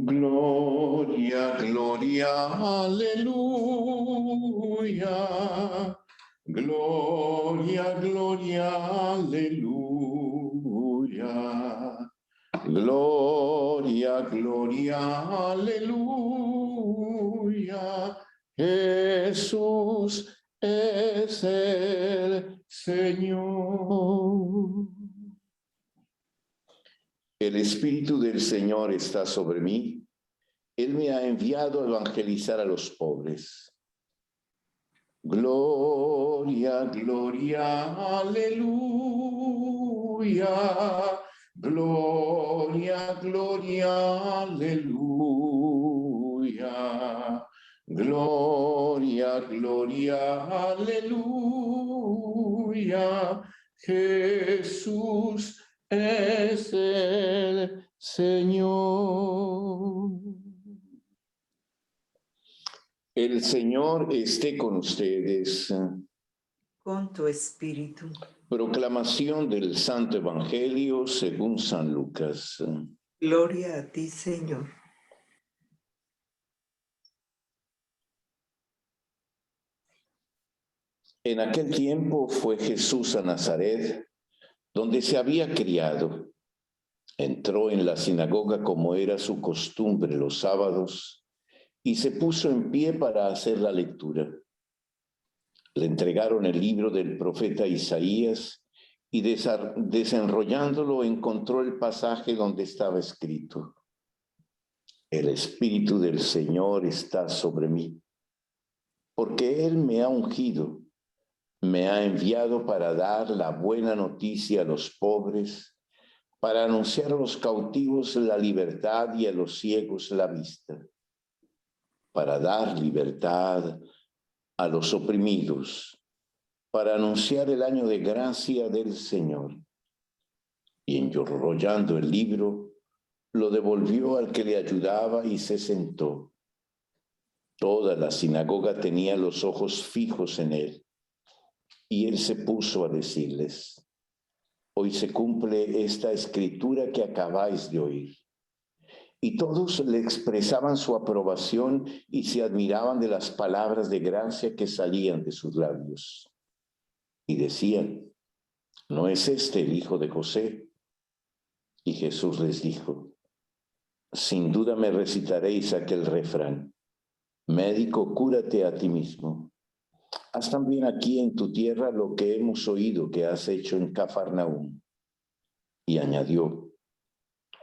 Gloria, gloria, aleluya. Gloria, gloria, aleluya. Gloria, gloria, aleluya. Jesús es el Señor. El Espíritu del Señor está sobre mí. Él me ha enviado a evangelizar a los pobres. Gloria, gloria, aleluya. Gloria, gloria, aleluya. Gloria, gloria, aleluya. Jesús es el Señor. El Señor esté con ustedes. Con tu espíritu. Proclamación del Santo Evangelio según San Lucas. Gloria a ti, Señor. En aquel tiempo fue Jesús a Nazaret, donde se había criado. Entró en la sinagoga como era su costumbre los sábados y se puso en pie para hacer la lectura. Le entregaron el libro del profeta Isaías y desenrollándolo encontró el pasaje donde estaba escrito: El Espíritu del Señor está sobre mí, porque Él me ha ungido, me ha enviado para dar la buena noticia a los pobres, para anunciar a los cautivos la libertad y a los ciegos la vista, para dar libertad a los oprimidos, para anunciar el año de gracia del Señor. Y enrollando el libro, lo devolvió al que le ayudaba y se sentó. Toda la sinagoga tenía los ojos fijos en él. Y él se puso a decirles: Hoy se cumple esta escritura que acabáis de oír. Y todos le expresaban su aprobación y se admiraban de las palabras de gracia que salían de sus labios. Y decían: ¿no es este el hijo de José? Y Jesús les dijo: sin duda me recitaréis aquel refrán: médico, cúrate a ti mismo. Haz también aquí en tu tierra lo que hemos oído que has hecho en Cafarnaúm. Y añadió: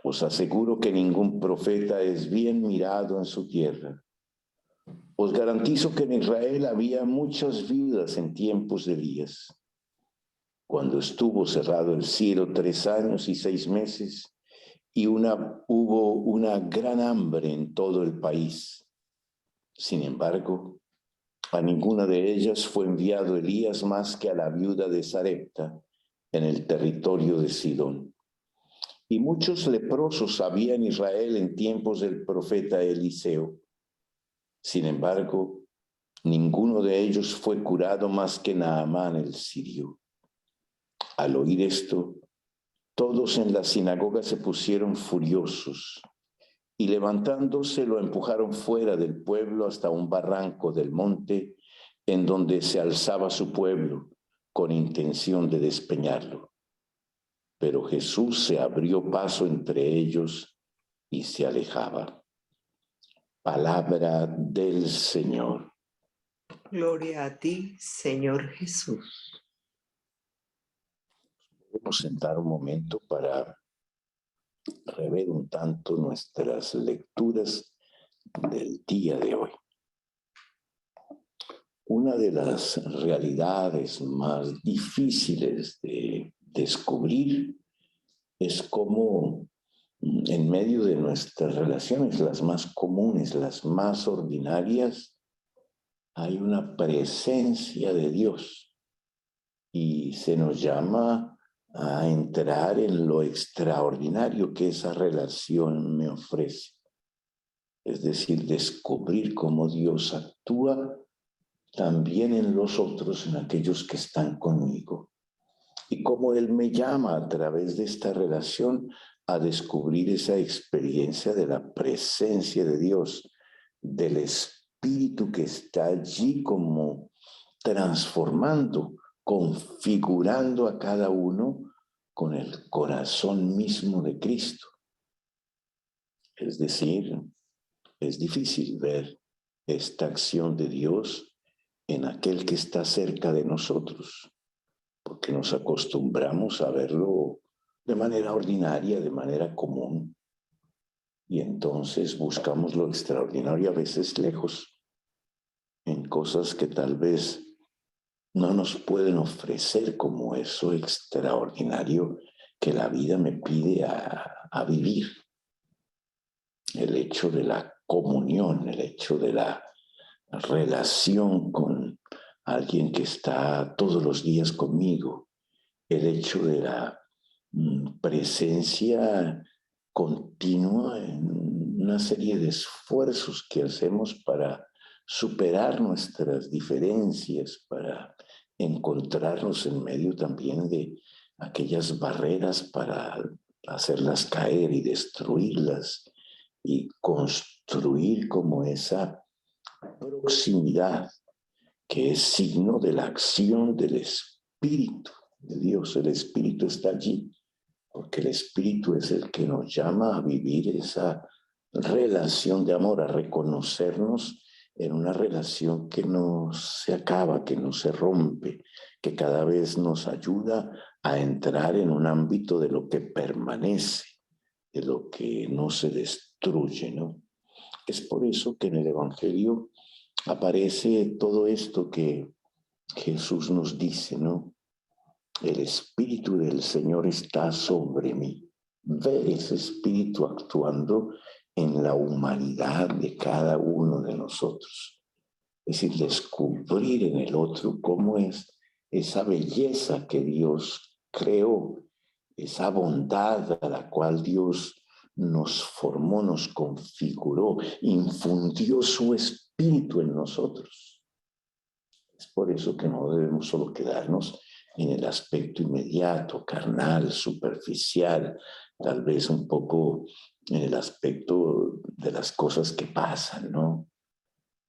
os aseguro que ningún profeta es bien mirado en su tierra. Os garantizo que en Israel había muchas viudas en tiempos de Elías, cuando estuvo cerrado el cielo 3 años y 6 meses, y hubo una gran hambre en todo el país. Sin embargo, a ninguna de ellas fue enviado Elías más que a la viuda de Sarepta, en el territorio de Sidón. Y muchos leprosos había en Israel en tiempos del profeta Eliseo. Sin embargo, ninguno de ellos fue curado más que Naamán el sirio. Al oír esto, todos en la sinagoga se pusieron furiosos y levantándose lo empujaron fuera del pueblo hasta un barranco del monte en donde se alzaba su pueblo con intención de despeñarlo. Pero Jesús se abrió paso entre ellos y se alejaba. Palabra del Señor. Gloria a ti, Señor Jesús. Podemos sentar un momento para rever un tanto nuestras lecturas del día de hoy. Una de las realidades más difíciles de descubrir es cómo en medio de nuestras relaciones, las más comunes, las más ordinarias, hay una presencia de Dios y se nos llama a entrar en lo extraordinario que esa relación me ofrece. Es decir, descubrir cómo Dios actúa también en los otros, en aquellos que están conmigo. Y cómo Él me llama a través de esta relación a descubrir esa experiencia de la presencia de Dios, del Espíritu que está allí como transformando, configurando a cada uno con el corazón mismo de Cristo. Es decir, es difícil ver esta acción de Dios en aquel que está cerca de nosotros, porque nos acostumbramos a verlo de manera ordinaria, de manera común, y entonces buscamos lo extraordinario a veces lejos, en cosas que tal vez no nos pueden ofrecer como eso extraordinario que la vida me pide a vivir. El hecho de la comunión, el hecho de la relación con alguien que está todos los días conmigo, el hecho de la presencia continua en una serie de esfuerzos que hacemos para superar nuestras diferencias, para encontrarnos en medio también de aquellas barreras para hacerlas caer y destruirlas y construir como esa proximidad que es signo de la acción del Espíritu de Dios. El Espíritu está allí, porque el Espíritu es el que nos llama a vivir esa relación de amor, a reconocernos en una relación que no se acaba, que no se rompe, que cada vez nos ayuda a entrar en un ámbito de lo que permanece, de lo que no se destruye, ¿no? Es por eso que en el Evangelio aparece todo esto que Jesús nos dice, ¿no? El Espíritu del Señor está sobre mí. Ver ese Espíritu actuando en la humanidad de cada uno de nosotros. Es decir, descubrir en el otro cómo es esa belleza que Dios creó, esa bondad a la cual Dios nos formó, nos configuró, infundió su Espíritu en nosotros. Es por eso que no debemos solo quedarnos en el aspecto inmediato, carnal, superficial, tal vez un poco en el aspecto de las cosas que pasan, ¿no?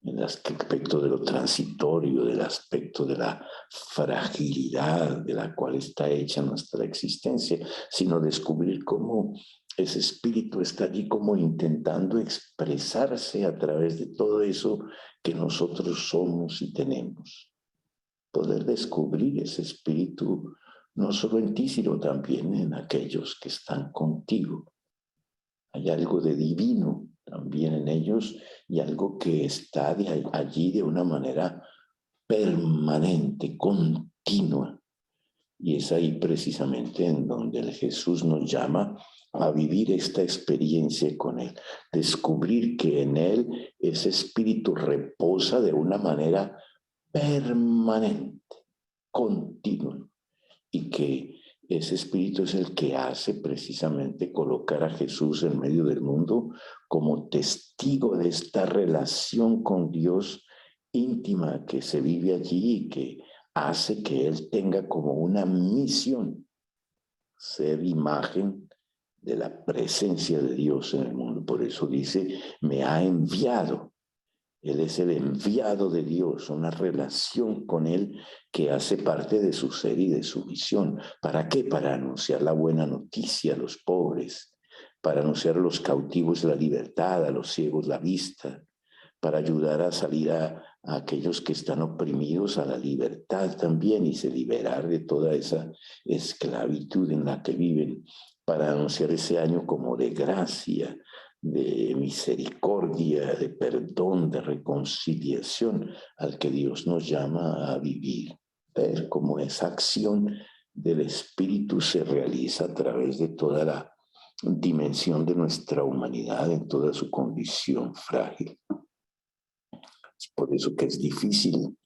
En el aspecto de lo transitorio, del aspecto de la fragilidad de la cual está hecha nuestra existencia, sino descubrir cómo ese espíritu está allí como intentando expresarse a través de todo eso que nosotros somos y tenemos. Poder descubrir ese espíritu no solo en ti, sino también en aquellos que están contigo. Hay algo de divino también en ellos y algo que está allí de una manera permanente, continua. Y es ahí precisamente en donde el Jesús nos llama a vivir esta experiencia con Él. Descubrir que en Él ese espíritu reposa de una manera permanente, continua, y que ese espíritu es el que hace precisamente colocar a Jesús en medio del mundo como testigo de esta relación con Dios íntima que se vive allí y que hace que Él tenga como una misión, ser imagen de la presencia de Dios en el mundo. Por eso dice, me ha enviado. Él es el enviado de Dios, una relación con Él que hace parte de su ser y de su visión. ¿Para qué? Para anunciar la buena noticia a los pobres, para anunciar a los cautivos la libertad, a los ciegos la vista, para ayudar a salir a aquellos que están oprimidos a la libertad también y se liberar de toda esa esclavitud en la que viven, para anunciar ese año como de gracia, de misericordia, de perdón, de reconciliación al que Dios nos llama a vivir. Ver cómo esa acción del Espíritu se realiza a través de toda la dimensión de nuestra humanidad en toda su condición frágil. Es por eso que es difícil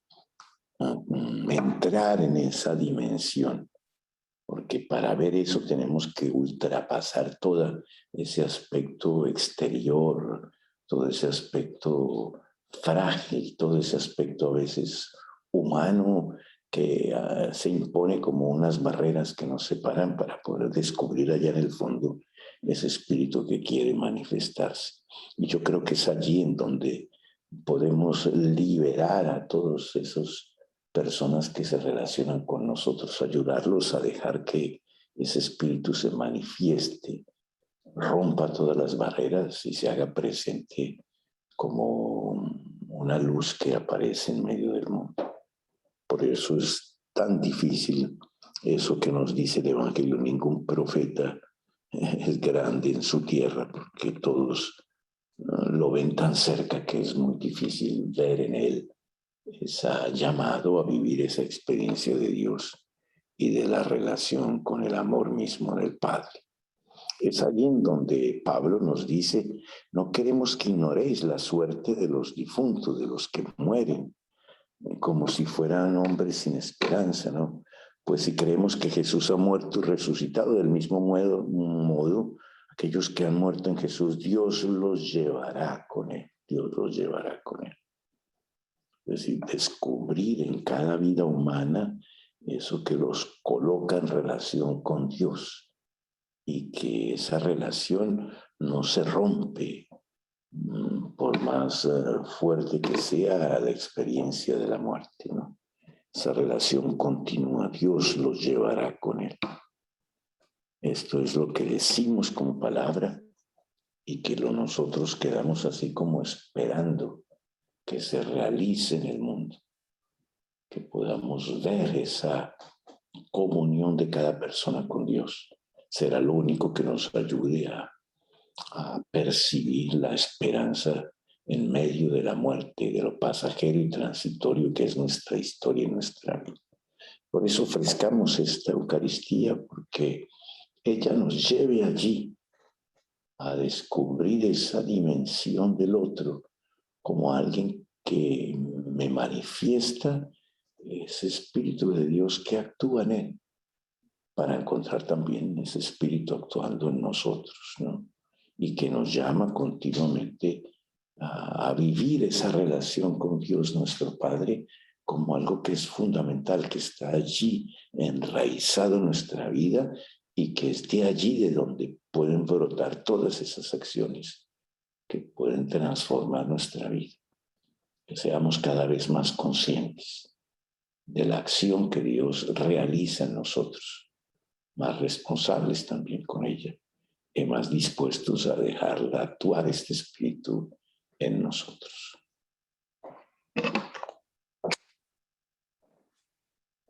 entrar en esa dimensión, porque para ver eso tenemos que ultrapasar todo ese aspecto exterior, todo ese aspecto frágil, todo ese aspecto a veces humano que se impone como unas barreras que nos separan para poder descubrir allá en el fondo ese espíritu que quiere manifestarse. Y yo creo que es allí en donde podemos liberar a todas esas personas que se relacionan con nosotros, ayudarlos a dejar que ese espíritu se manifieste, rompa todas las barreras y se haga presente como una luz que aparece en medio del mundo. Por eso es tan difícil eso que nos dice el Evangelio. Ningún profeta es grande en su tierra, porque todos lo ven tan cerca que es muy difícil ver en él ese llamado a vivir esa experiencia de Dios y de la relación con el amor mismo del Padre. Es allí en donde Pablo nos dice: no queremos que ignoréis la suerte de los difuntos, de los que mueren, como si fueran hombres sin esperanza, ¿no? Pues si creemos que Jesús ha muerto y resucitado, del mismo modo, aquellos que han muerto en Jesús, Dios los llevará con él. Dios los llevará con él. Es decir, descubrir en cada vida humana eso que los coloca en relación con Dios y que esa relación no se rompe por más fuerte que sea la experiencia de la muerte, ¿no? Esa relación continúa, Dios los llevará con él. Esto es lo que decimos como palabra y que nosotros quedamos así como esperando que se realice en el mundo, que podamos ver esa comunión de cada persona con Dios. Será lo único que nos ayude a percibir la esperanza en medio de la muerte, de lo pasajero y transitorio que es nuestra historia y nuestra vida. Por eso ofrezcamos esta Eucaristía, porque ella nos lleve allí a descubrir esa dimensión del otro como alguien que me manifiesta ese Espíritu de Dios que actúa en él, para encontrar también ese Espíritu actuando en nosotros, ¿no? Y que nos llama continuamente a vivir esa relación con Dios nuestro Padre como algo que es fundamental, que está allí enraizado en nuestra vida y que es de allí de donde pueden brotar todas esas acciones que pueden transformar nuestra vida. Que seamos cada vez más conscientes de la acción que Dios realiza en nosotros, más responsables también con ella y más dispuestos a dejarla actuar este Espíritu en nosotros.